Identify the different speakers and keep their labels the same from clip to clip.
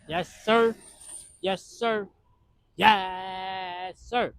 Speaker 1: Yes, sir. Yes, sir. Yes, sir.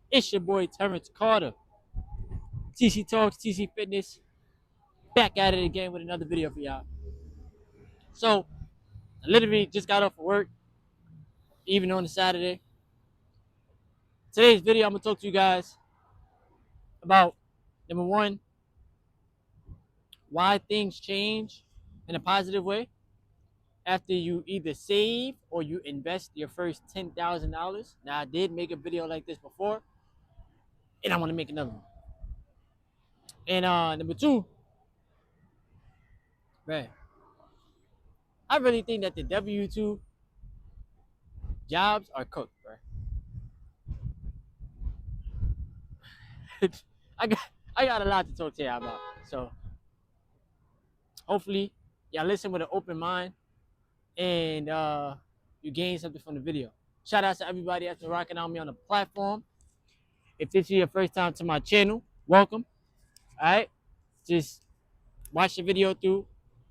Speaker 1: It's your boy Terrence Carter. TC Talks, TC Fitness. Back at it again with another video for y'all. So, I literally just got off of work, even on a Saturday. Today's video, I'm going to talk to you guys about number one, why things change in a positive way after you either save or you invest your first $10,000. Now, I did make a video like this before, and I want to make another one. And number two, man, I really think that the W-2 jobs are cooked, bro. I got I got a lot to talk to y'all about. So hopefully y'all listen with an open mind and you gain something from the video. Shout out to everybody that's been rocking on me on the platform. If this is your first time to my channel, welcome. Alright. Just watch the video through,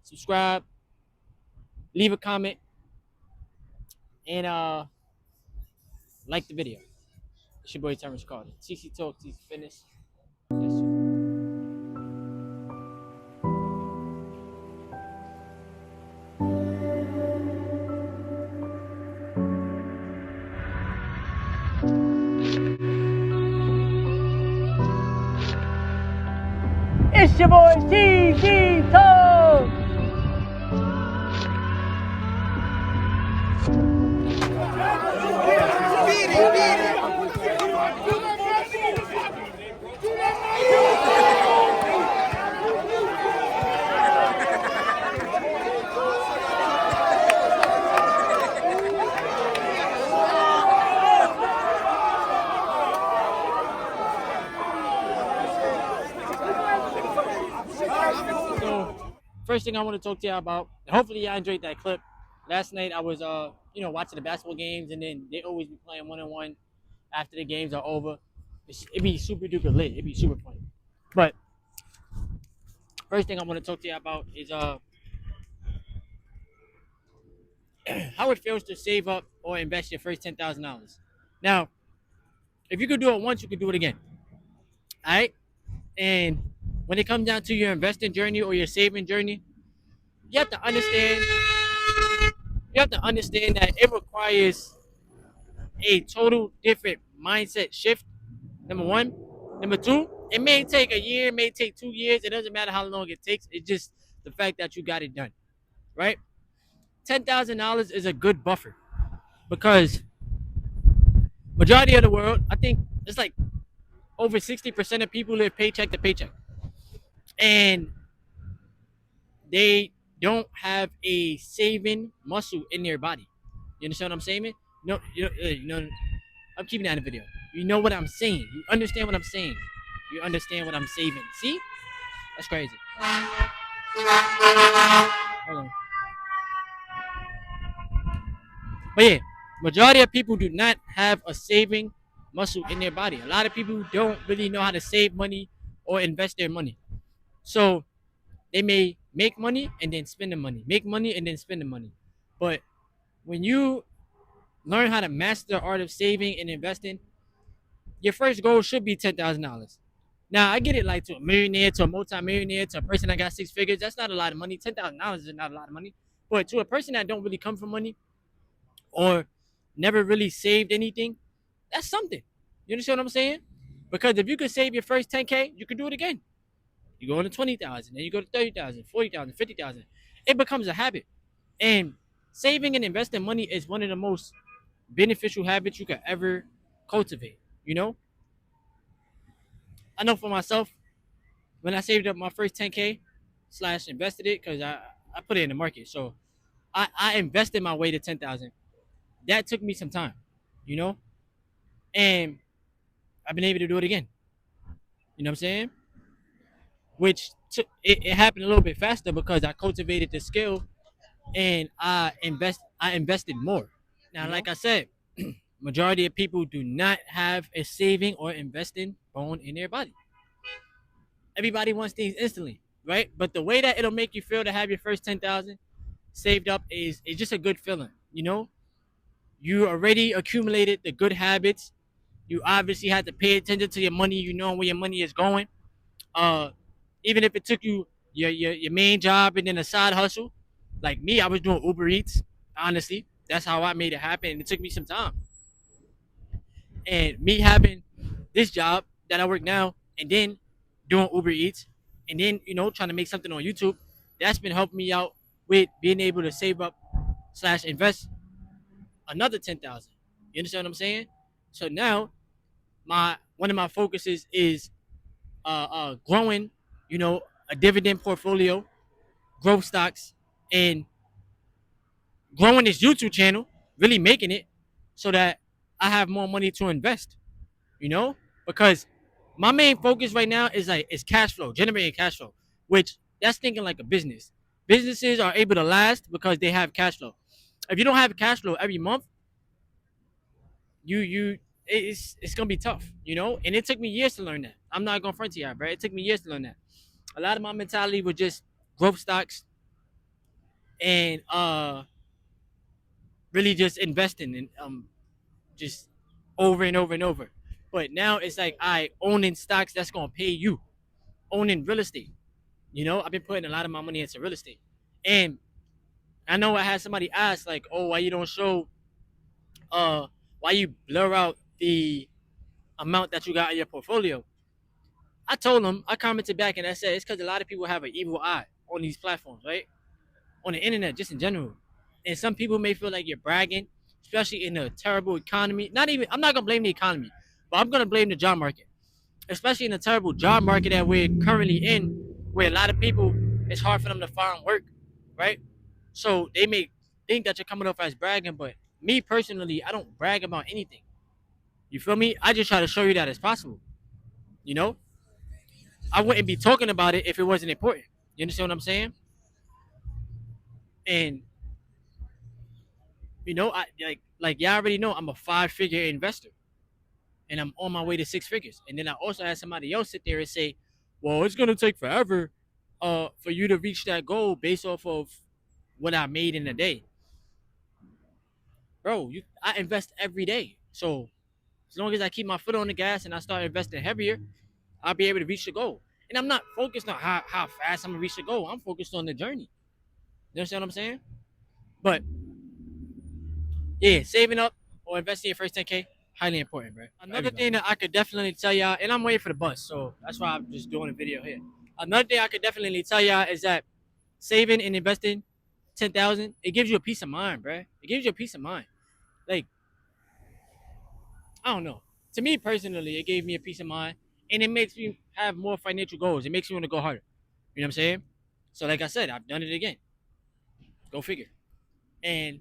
Speaker 1: subscribe, leave a comment, and like the video. It's your boy Terrence Carter. TC Talk, TC Fitness. Yes, sir. It's your boy TC Talk. So, first thing I want to talk to y'all about, hopefully y'all enjoyed that clip. Last night I was watching the basketball games, and then they always be playing one-on-one after the games are over. It be super duper lit. It be super fun. But first thing I want to talk to y'all about is how it feels to save up or invest your first $10,000. Now, if you could do it once, you could do it again. All right. And when it comes down to your investing journey or your saving journey, you have to understand. You have to understand that it requires a total different mindset shift. Number one. Number two, it may take a year, it may take 2 years. It doesn't matter how long it takes. It's just the fact that you got it done, right? $10,000 is a good buffer because majority of the world, I think it's like over 60% of people live paycheck to paycheck, and they don't have a saving muscle in their body. You understand what I'm saying? No, I'm keeping that in the video. You know what I'm saying. You understand what I'm saying. You understand what I'm saving. See? That's crazy. Hold on. But yeah, majority of people do not have a saving muscle in their body. A lot of people don't really know how to save money or invest their money. So they may make money and then spend the money. Make money and then spend the money. But when you learn how to master the art of saving and investing, your first goal should be $10,000. Now I get it, like to a millionaire, to a multi-millionaire, to a person that got 6 figures. That's not a lot of money. $10,000 is not a lot of money. But to a person that don't really come from money or never really saved anything, that's something. You understand what I'm saying? Because if you could save your first 10K, you could do it again. You go to 20,000, then you go to 30,000, 40,000, 50,000. It becomes a habit. And saving and investing money is one of the most beneficial habits you could ever cultivate. You know? I know for myself, when I saved up my first 10K / invested it, because I put it in the market. So I invested my way to 10,000. That took me some time, you know? And I've been able to do it again. You know what I'm saying? Which it happened a little bit faster because I cultivated the skill and I invested more. Now, like I said, majority of people do not have a saving or investing bone in their body. Everybody wants things instantly, right? But the way that it'll make you feel to have your first 10,000 saved up is just a good feeling. You know, you already accumulated the good habits. You obviously had to pay attention to your money. You know where your money is going. Uh, Even if it took you your main job and then a side hustle, like me, I was doing Uber Eats. Honestly, that's how I made it happen. And it took me some time. And me having this job that I work now, and then doing Uber Eats, and then trying to make something on YouTube, that's been helping me out with being able to save up slash invest another 10,000. You understand what I'm saying? So now my one of my focuses is growing, a dividend portfolio, growth stocks, and growing this YouTube channel, really making it so that I have more money to invest. You know, because my main focus right now is cash flow, generating cash flow, which that's thinking like a business. Businesses are able to last because they have cash flow. If you don't have cash flow every month, it's gonna be tough, And it took me years to learn that. I'm not gonna front to you, bro. It took me years to learn that. A lot of my mentality was just growth stocks and really just investing and just over and over and over. But now it's like I owning stocks that's gonna pay you, owning real estate. I've been putting a lot of my money into real estate, and I know I had somebody ask like, "Oh, why you don't show? Uh, why you blur out the amount that you got in your portfolio?" I told them, I commented back, and I said it's because a lot of people have an evil eye on these platforms, right? On the internet, just in general, and some people may feel like you're bragging, especially in a terrible economy. Not even, I'm not gonna blame the economy, but I'm gonna blame the job market, especially in a terrible job market that we're currently in, where a lot of people, it's hard for them to find work, right? So they may think that you're coming off as bragging, but me personally, I don't brag about anything. You feel me? I just try to show you that it's possible. You know, I wouldn't be talking about it if it wasn't important. You understand what I'm saying? And I like y'all already know I'm a 5-figure investor, and I'm on my way to 6 figures. And then I also had somebody else sit there and say, "Well, it's gonna take forever, for you to reach that goal based off of what I made in a day." Bro, I invest every day, so as long as I keep my foot on the gas and I start investing heavier, I'll be able to reach the goal. And I'm not focused on how fast I'm gonna reach the goal. I'm focused on the journey. You understand what I'm saying? But yeah, saving up or investing your first 10K, highly important, bro. Another thing that I could definitely tell y'all, and I'm waiting for the bus, so that's why I'm just doing a video here. Another thing I could definitely tell y'all is that saving and investing 10,000, it gives you a peace of mind, bro. It gives you a peace of mind. Like, I don't know. To me personally, it gave me a peace of mind, and it makes me have more financial goals. It makes me want to go harder. You know what I'm saying? So, like I said, I've done it again. Go figure. And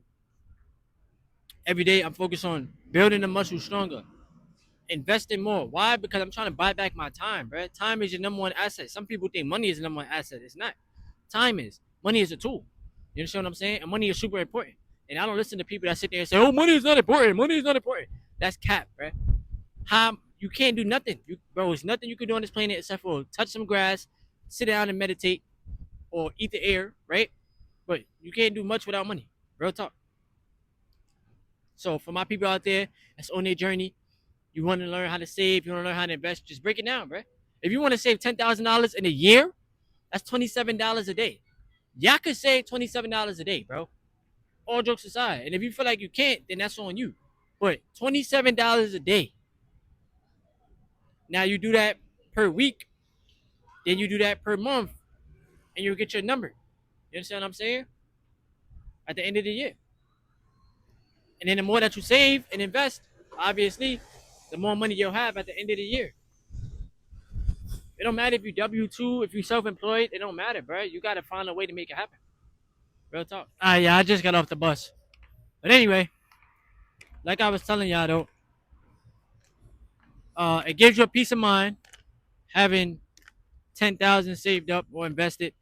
Speaker 1: every day, I'm focused on building the muscle stronger, investing more. Why? Because I'm trying to buy back my time, bro. Time is your number one asset. Some people think money is the number one asset. It's not. Time is. Money is a tool. You understand what I'm saying? And money is super important. And I don't listen to people that sit there and say, "Oh, money is not important. Money is not important." That's cap, bro. How you can't do nothing, bro. It's nothing you can do on this planet except for touch some grass, sit down and meditate, or eat the air, right? But you can't do much without money. Real talk. So for my people out there that's on their journey, you want to learn how to save, you want to learn how to invest, just break it down, bro. If you want to save $10,000 in a year, that's $27 a day. Y'all could save $27 a day, bro. All jokes aside. And if you feel like you can't, then that's on you. But $27 a day. Now you do that per week, then you do that per month, and you'll get your number. You understand what I'm saying? At the end of the year. And then the more that you save and invest, obviously, the more money you'll have at the end of the year. It don't matter if you W-2, if you self-employed, it don't matter, bro. You gotta find a way to make it happen. Real talk. Yeah, I just got off the bus. But anyway, like I was telling y'all though, it gives you a peace of mind having 10,000 saved up or invested,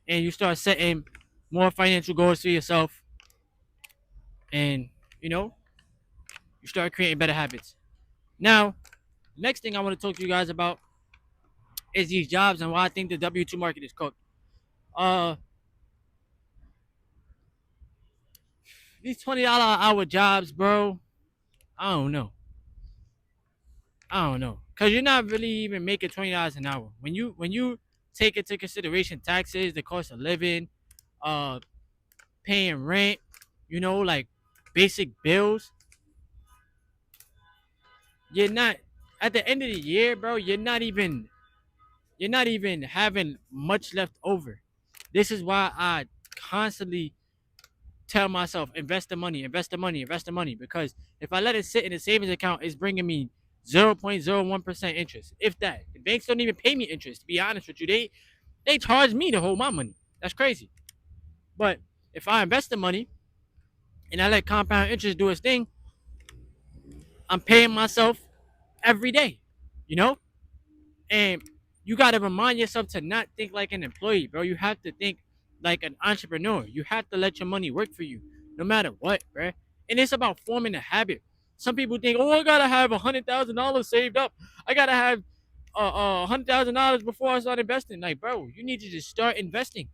Speaker 1: and you start setting more financial goals for yourself, and you know you start creating better habits. Now, the next thing I want to talk to you guys about is these jobs and why I think the W-2 market is cooked. Uh, These $20 hour jobs, bro. I don't know. I don't know, cause you're not really even making $20 an hour when you take into consideration taxes, the cost of living, uh, paying rent, like basic bills. You're not at the end of the year, bro. You're not even having much left over. This is why I constantly tell myself invest the money, invest the money, invest the money. Because if I let it sit in a savings account, it's bringing me 0.01% interest. If that, the banks don't even pay me interest. To be honest with you, they charge me to hold my money. That's crazy. But if I invest the money and I let compound interest do its thing, I'm paying myself every day. You know, and you got to remind yourself to not think like an employee, bro. You have to think like an entrepreneur. You have to let your money work for you, no matter what, bro. And it's about forming a habit. Some people think, oh, I gotta have $100,000 saved up. I gotta have $100,000 before I start investing. Like, bro, you need to just start investing,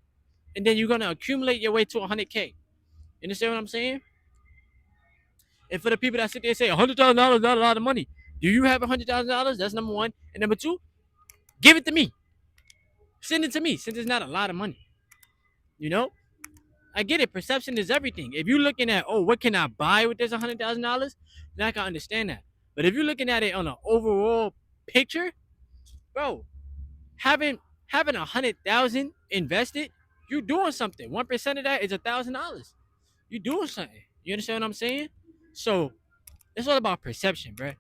Speaker 1: and then you're gonna accumulate your way to 100K. You understand what I'm saying? And for the people that sit there and say $100,000 not a lot of money, do you have $100,000? That's number one. And number two, give it to me. Send it to me since it's not a lot of money. You know, I get it. Perception is everything. If you're looking at, oh, what can I buy with this $100,000, then I can understand that. But if you're looking at it on an overall picture, bro, having having 100,000 invested, you're doing something. 1% of that is $1,000. You're doing something. You understand what I'm saying? So it's all about perception, bro.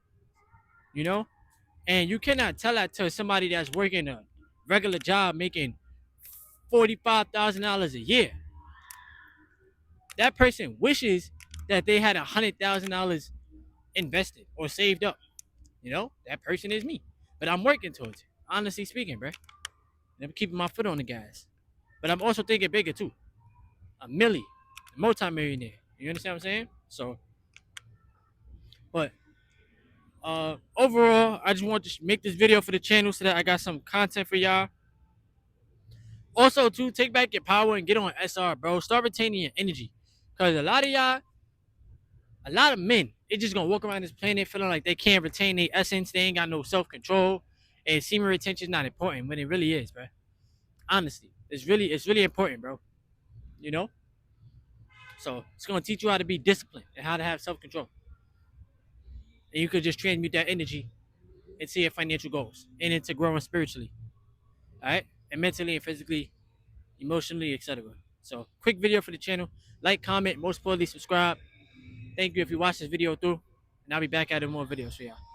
Speaker 1: You know, and you cannot tell that to somebody that's working a regular job making $45,000 a year. That person wishes that they had $100,000 invested or saved up. That person is me, but I'm working towards it. Honestly speaking, bro, and I'm keeping my foot on the gas. But I'm also thinking bigger too. A millie, a multi-millionaire. You understand what I'm saying? So, but overall, I just want to make this video for the channel so that I got some content for y'all. Also, too, take back your power and get on SR, bro. Start retaining your energy, cause a lot of men, they just gonna walk around this planet feeling like they can't retain their essence. They ain't got no self control, and semen retention is not important when it really is, bro. Honestly, it's really important, bro. You know, so it's gonna teach you how to be disciplined and how to have self control, and you could just transmute that energy into your financial goals and into growing spiritually, all right, and mentally and physically, emotionally, etc. So, quick video for the channel. Like, comment, most importantly, subscribe. Thank you if you watched this video through, and I'll be back at more videos for y'all.